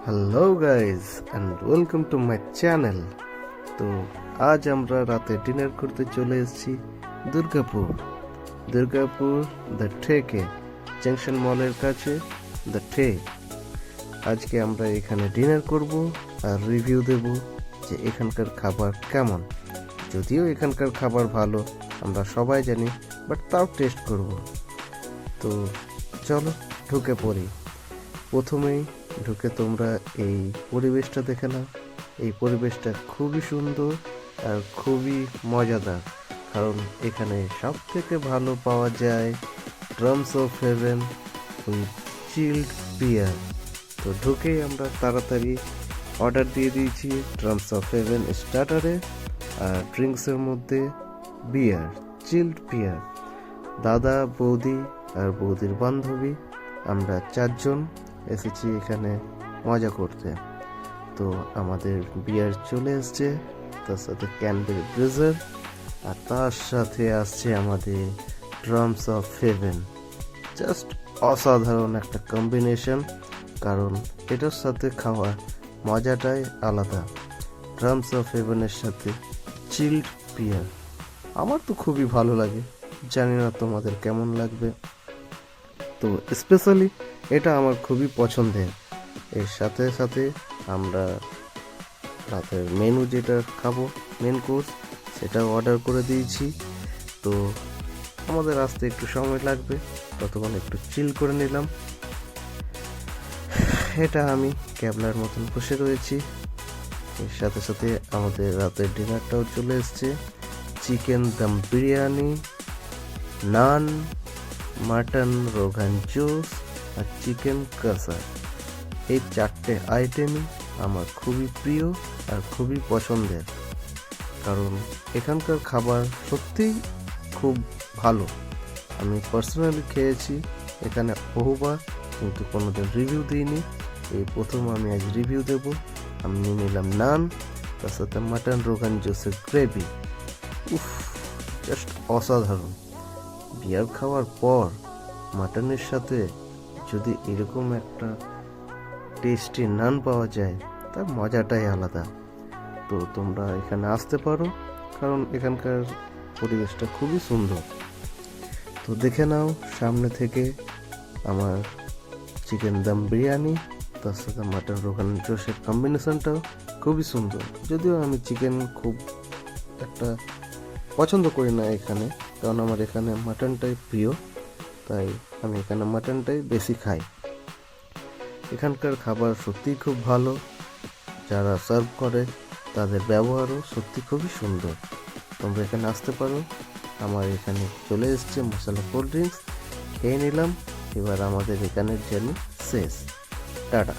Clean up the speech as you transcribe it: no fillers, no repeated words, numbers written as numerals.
Hello guys and welcome to my channel. তো আজ আমরা রাতে ডিনার করতে চলে এসেছি দুর্গাপুর দ্য ঠেকে জাংশন মলের কাছে দ্য ঠেক। আজকে আমরা এখানে ডিনার করব আর রিভিউ দেব যে এখানকার খাবার কেমন। যদিও এখানকার খাবার ভালো আমরা সবাই জানি, বাট তাও টেস্ট করব। তো চলো ঢুকে পড়ি। প্রথমেই ঢুকে তোমরা এই পরিবেশটা দেখে নাও। এই পরিবেশটা খুবই সুন্দর আর খুবই মজাদার, কারণ এখানে সব থেকে ভালো পাওয়া যায় drums of heaven with chilled beer. তো ঢুকেই আমরা তাড়াতাড়ি অর্ডার দিয়ে দিয়েছি ড্রামস অফ হেভেন স্টার্টারে, আর ড্রিঙ্কসের মধ্যে বিয়ার, চিল্ড বিয়ার। দাদা, বৌদি আর বৌদির বান্ধবী, আমরা চারজন এসেছি এখানে মজা করতে। তো আমাদের বিয়ার চলে এসছে, তার সাথে ক্যানবেরি ব্রিজার, আর তার সাথে আসছে আমাদের ড্রামস অফ হেভেন। জাস্ট অসাধারণ একটা কম্বিনেশন, কারণ এটার সাথে খাওয়ার মজাটাই আলাদা। ড্রামস অফ হেভেনের সাথে চিল্ড বিয়ার আমার তো খুবই ভালো লাগে, জানি না তোমাদের কেমন লাগবে। তো স্পেশালি এটা আমার খুবই পছন্দের। এর সাথে সাথে আমরা রাতের মেনু যেটা খাবো, মেন কোর্স, সেটাও অর্ডার করে দিয়েছি। তো আমাদের আসতে একটু সময় লাগবে, ততক্ষণ একটু চিল করে নিলাম। এটা আমি ক্যাবলার মতন বসে রয়েছি। এর সাথে সাথে আমাদের রাতের ডিনারটাও চলে এসছে। চিকেন দম বিরিয়ানি, নান, মাটন রোগান জোস আর চিকেন কষা। এই চারটে আইটেমই আমার খুবই প্রিয় আর খুবই পছন্দের, কারণ এখানকার খাবার সত্যিই খুব ভালো। আমি পার্সোনালি খেয়েছি এখানে বহুবার, কিন্তু কোনোদিন রিভিউ দিইনি। এই প্রথম আমি আজ রিভিউ দেব। আমি নিয়ে নিলাম নান, তার সাথে মাটন রোগান জোসের গ্রেভি। উফ, জাস্ট অসাধারণ। বিয়ার খাওয়ার পর মাটনের সাথে যদি এরকম একটা টেস্টি নান পাওয়া যায়, তার মজাটাই আলাদা। তো তোমরা এখানে আসতে পারো, কারণ এখানকার পরিবেশটা খুবই সুন্দর। তো দেখে নাও সামনে থেকে আমার চিকেন দম বিরিয়ানি, তার সাথে মাটন রোগান জোসের কম্বিনেশনটাও খুবই সুন্দর। যদিও আমি চিকেন খুব একটা পছন্দ করি না এখানে, কারণ আমার এখানে মাটনটাই প্রিয়, তাই আমি এখানে মাটনটাই বেশি খাই। এখানকার খাবার সত্যিই খুব ভালো, যারা সার্ভ করে তাদের ব্যবহারও সত্যি খুবই সুন্দর। তোমরা এখানে আসতে পারো। আমার এখানে চলে এসছে মশলা কোল্ড ড্রিঙ্কস, খেয়ে নিলাম। এবার আমাদের এখানের জার্নি শেষ। টাটা।